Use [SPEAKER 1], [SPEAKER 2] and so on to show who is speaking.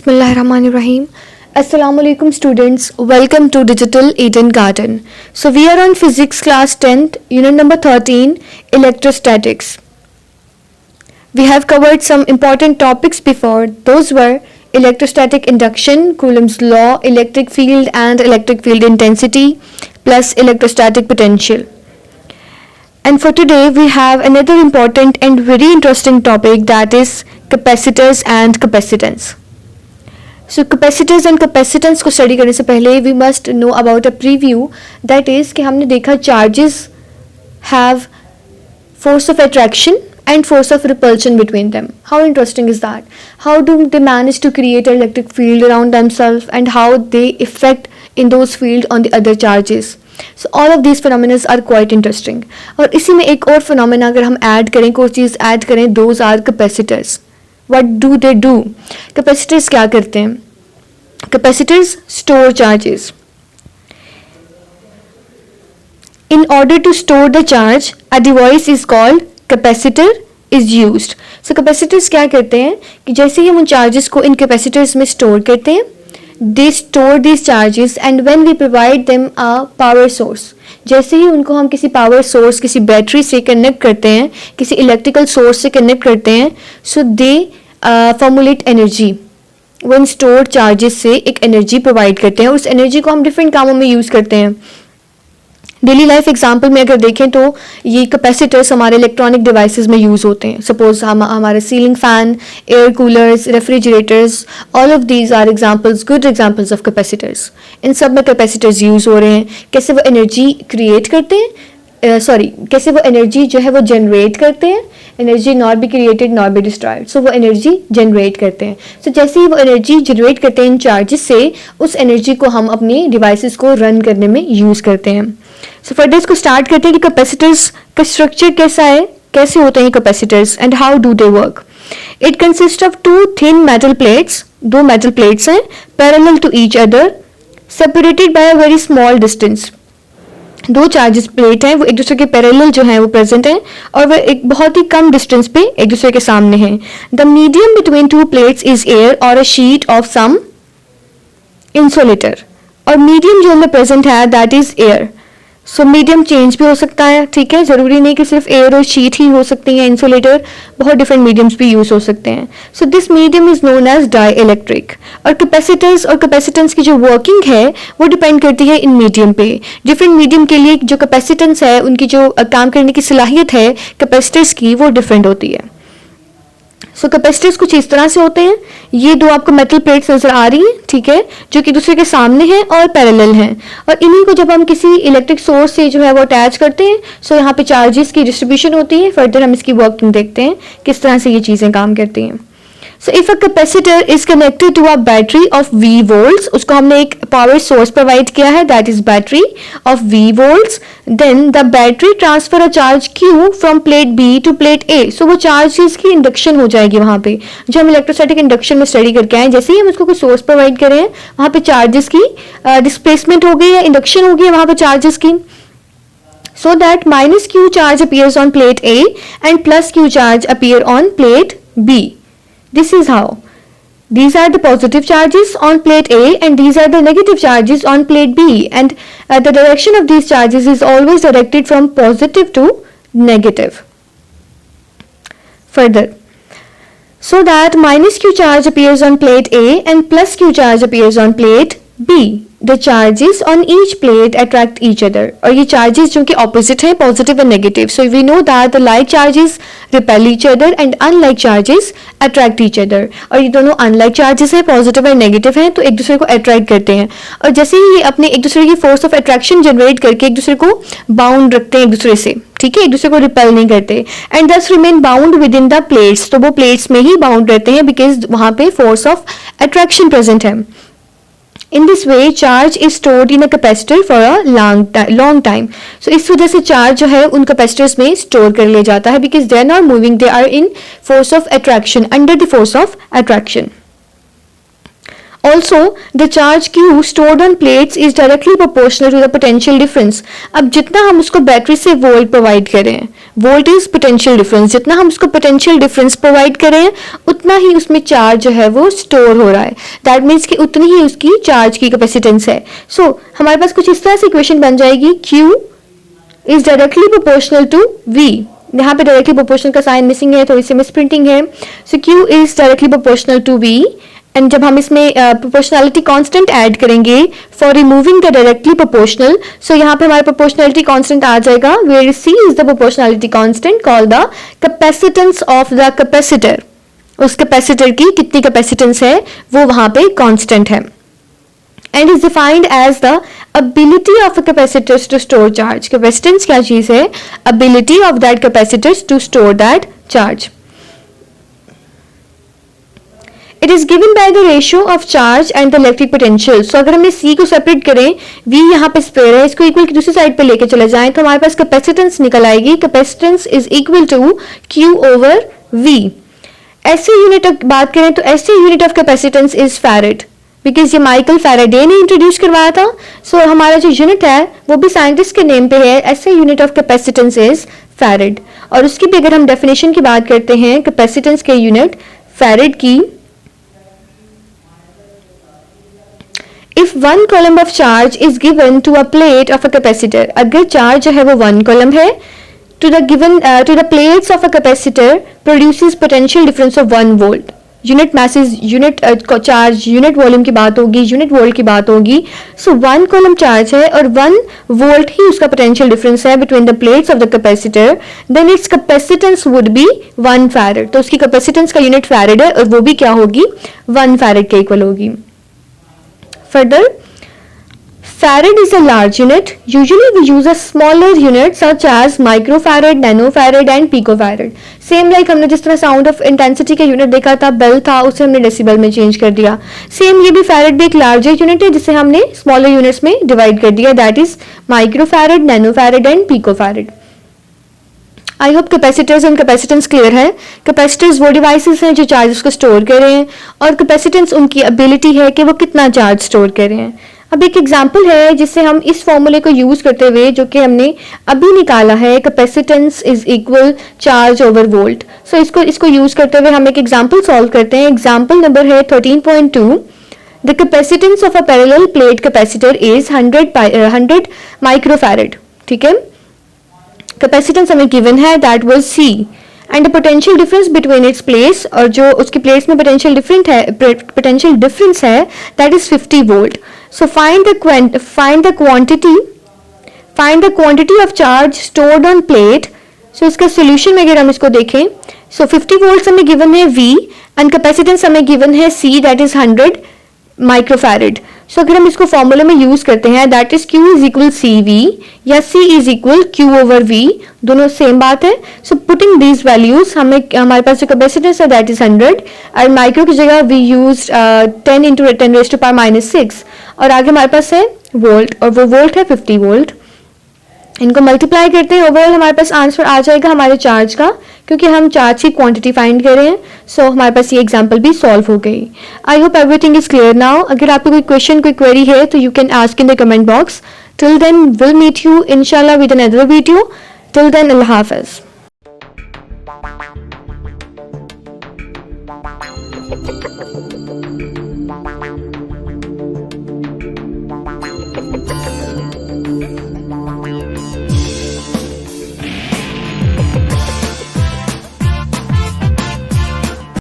[SPEAKER 1] Bismillahirrahmanirrahim. Assalamu alaikum students. Welcome to Digital Eden Garden. So we are on physics class 10th, unit number 13, electrostatics. We have covered some important topics before. Those were electrostatic induction, Coulomb's law, electric field and electric field intensity, plus electrostatic potential. And for today we have another important and very interesting topic, that is capacitors and capacitance. So capacitors and capacitance को study करने से पहले we must know about a preview, that is कि हमने देखा charges have force of attraction and force of repulsion between them. How interesting is that? How do they manage to create an electric field around themselves and how they affect in those fields on the other charges? So all of these phenomena are quite interesting. और इसी में एक और phenomena अगर हम add करें, कोई चीज़ add करें, those are capacitors. What do they do? Capacitors क्या करते हैं? Capacitors store charges. In order to store the charge, a device is called capacitor is used. So capacitors क्या करते हैं कि जैसे ही हम उन charges को इन capacitors में store करते हैं, they store these charges and when we provide them a power source, जैसे ही उनको हम किसी पावर सोर्स, किसी बैटरी से कनेक्ट करते हैं, किसी इलेक्ट्रिकल सोर्स से कनेक्ट करते हैं, सो दे फॉर्मुलेट एनर्जी. वो इन स्टोर्ड चार्जेस से एक एनर्जी प्रोवाइड करते हैं. उस एनर्जी को हम डिफरेंट कामों में यूज़ करते हैं. डेली लाइफ एग्जाम्पल में अगर देखें तो ये कैपेसिटर्स हमारे इलेक्ट्रॉनिक डिवाइसेस में यूज़ होते हैं. सपोज हमारे ceiling fan, air coolers, refrigerators, all of these are examples, good examples of capacitors. इन सब में कैपेसिटर्स यूज़ हो रहे हैं. कैसे वो एनर्जी क्रिएट करते हैं, कैसे वो एनर्जी जो है वो जनरेट करते हैं. Energy not be created not be destroyed, so वो एनर्जी जनरेट करते हैं. सो जैसे ही वो एनर्जी जनरेट करते हैं इन चार्जेस से, उस एनर्जी को हम अपनी डिवाइसेस को रन करने में यूज़ करते हैं. सो फर्दर इसको स्टार्ट करते हैं कि कैपेसिटर्स का स्ट्रक्चर कैसा है, कैसे होते हैं capacitors and how do they work. It consist of two thin metal plates. दो मेटल प्लेट्स हैं parallel to each other, separated by a very small distance. दो चार्जेस प्लेट हैं, वो एक दूसरे के पैरेलल जो है वो प्रेजेंट हैं और वो एक बहुत ही कम डिस्टेंस पे एक दूसरे के सामने हैं. The medium between two plates is air और a sheet of some insulator. और मीडियम जो हमें प्रेजेंट है that is air. So medium change भी हो सकता है, ठीक है, ज़रूरी नहीं कि सिर्फ एयर और शीट ही हो सकती है. इंसुलेटर बहुत डिफरेंट मीडियम्स भी यूज़ हो सकते हैं. So this medium is known as dielectric. और कैपेसिटर्स और कैपेसिटेंस की जो वर्किंग है वो डिपेंड करती है इन मीडियम पे. डिफरेंट मीडियम के लिए जो कैपेसिटेंस है, उनकी जो काम करने की सलाहियत है कैपेसिटर्स की, वो डिफरेंट होती है. सो कैपेसिटर्स कुछ इस तरह से होते हैं. ये दो आपको मेटल प्लेट्स नजर आ रही हैं, ठीक है, जो कि दूसरे के सामने हैं और पैरेलल हैं. और इन्हीं को जब हम किसी इलेक्ट्रिक सोर्स से जो है वो अटैच करते हैं, सो यहाँ पे चार्जेस की डिस्ट्रीब्यूशन होती है. फर्दर हम इसकी वर्किंग देखते हैं किस तरह से ये चीज़ें काम करती हैं. So if a capacitor is connected to a battery of V volts, उसको हमने एक power source provide किया है, that is battery of V volts, then the battery transfer a charge Q from plate B to plate A. So वो charges की induction हो जाएगी वहाँ पे, जो हम electrostatic induction में study करके आए. जैसे ही हम उसको कोई source provide करें, वहाँ पे charges की displacement हो गई या induction हो गई है वहाँ पे charges की. So that minus Q charge appears on plate A and plus Q charge appear on plate B. This is how. These are the positive charges on plate A and these are the negative charges on plate B, and the direction of these charges is always directed from positive to negative. Further, so that minus Q charge appears on plate A and plus Q charge appears on plate B. The charges on each plate attract each other. और ये charges जो कि opposite हैं, positive and negative. So we know that the like charges repel each other and unlike charges attract each other. और ये दोनों unlike charges हैं, positive and negative हैं, तो एक दूसरे को attract करते हैं. और जैसे ही ये अपने एक दूसरे की force of attraction generate करके एक दूसरे को bound रखते हैं एक दूसरे से, ठीक है, एक दूसरे को repel नहीं करते, and thus remain bound within the plates. तो वो plates में ही bound रहते हैं because वहाँ पे force of attraction present है. In this way, charge is stored in a capacitor for a long time. So इस वजह से charge जो है उन capacitors में store कर लिया जाता है because they are not moving, they are in force of attraction, under the force of attraction. Also, the charge Q stored on plates is directly proportional to the potential difference. अब जितना हम उसको battery से volt provide करें, volt is potential difference, जितना हम उसको potential difference provide करें उतना ही उसमें चार्ज जो है वो स्टोर हो रहा है. दैट मीन्स कि उतनी ही उसकी चार्ज की कैपेसिटेंस है. सो हमारे पास कुछ इस तरह से इक्वेशन बन जाएगी, Q is directly proportional to V. यहाँ पे डायरेक्टली प्रोपोर्शनल का साइन मिसिंग है, थोड़ी सी मिस प्रिंटिंग है. So Q is directly proportional to V. And जब हम इसमें प्रोपोर्शनैलिटी कांस्टेंट ऐड करेंगे for removing the directly proportional, so यहाँ पे हमारा प्रोपोर्शनैलिटी कांस्टेंट आ जाएगा, where C is the proportionality constant called the capacitance of the capacitor. उस कैपेसिटर की कितनी कैपेसिटेंस है वो वहां पे कांस्टेंट है. And is defined as the ability of a capacitor to store charge. Capacitance क्या चीज है? ability of that capacitor to store that charge. It is given by the ratio of charge and the electric potential. So अगर हमने C को separate करें, V यहाँ पे spare है, इसको इक्वल की दूसरी साइड पे लेके चले जाएं तो हमारे पास कैपेसिटेंस निकल आएगी. Capacitance is equal to Q over V. ऐसे यूनिट बात करें तो ऐसे unit of capacitance is farad, because ये माइकल फैराडे ने इंट्रोड्यूस करवाया था. सो हमारा जो यूनिट है वो भी साइंटिस्ट के नेम पे है. ऐसे unit of capacitance is farad. और उसकी भी अगर हम डेफिनेशन की बात करते हैं कैपेसिटेंस के यूनिट फैरेड की, if one column of charge is given to a plate of a capacitor, अगर चार्ज जो है वो 1 column है, to the plates of a capacitor produces potential difference of 1 volt. Unit message, unit charge, unit volume की बात होगी, unit volt की बात होगी. सो 1 column चार्ज है और 1 वोल्ट ही उसका पोटेंशियल डिफरेंस है between the plates of the capacitor, then its capacitance would be 1 farad. तो उसकी कैपेसिटेंस का यूनिट फैरेड है और वो भी क्या होगी? 1 फैरेड के इक्वल होगी. Further, farad is a large unit. Usually we use a smaller unit such as microfarad, nanofarad and picofarad. Same like हमने जिस तरह साउंड ऑफ इंटेंसिटी का यूनिट देखा था, बेल था, उसे हमने डेसिबल में चेंज कर दिया. सेम ये भी फैरेड भी एक लार्जर यूनिट है जिसे हमने स्मॉलर यूनिट्स में डिवाइड कर दिया. That is microfarad, nanofarad and picofarad. I hope capacitors and capacitance clear है. कैपेसिटर्स वो डिवाइसेस हैं जो चार्जेस को स्टोर कर रहे हैं और कैपेसिटेंस उनकी एबिलिटी है कि वो कितना चार्ज स्टोर कर रहे हैं. अब एक एग्जांपल है जिससे हम इस फॉर्मूले को यूज करते हुए जो कि हमने अभी निकाला है, capacitance is equal charge over volt. So इसको यूज करते हुए हम एक एग्जांपल सॉल्व करते हैं. एग्जांपल नंबर है 13.2. The capacitance of a parallel plate capacitor is 100 microfarad. ठीक है, कैपेसिटेंस हमें गिवन है, that was C, and the potential difference between its plates, और जो उसकी प्लेट्स में पोटेंशियल डिफरेंस है that is 50 volt. So find the quantity of charge stored on plate. So इसका सोल्यूशन में अगर हम इसको देखें, सो 50 वोल्ट हमें गिवन है V एंड कैपेसिटेंस हमें गिवन है C, दैट इज 100 माइक्रोफैरेड. सो अगर हम इसको फॉर्मूले में यूज करते हैं, that is Q is equal CV या C is equal Q over V, दोनों सेम बात है. सो पुटिंग दीज वैल्यूज, हमारे पास जो कैपेसिटेंस है दैट इज 100 और माइक्रो की जगह वी यूज 10 into 10⁻⁻⁶, और आगे हमारे पास है वोल्ट और वो वोल्ट है 50 वोल्ट. इनको मल्टीप्लाई करते हैं, ओवरऑल हमारे पास आंसर आ जाएगा हमारे चार्ज का, क्योंकि हम चार्ज की क्वांटिटी फाइंड कर रहे हैं. सो हमारे पास ये एग्जांपल भी सॉल्व हो गई. I hope everything is clear now. अगर आपको कोई क्वेश्चन, कोई क्वेरी है तो you can ask in the comment box. Till then will meet you इंशाल्लाह with another video. Till then अल्लाह हाफिज.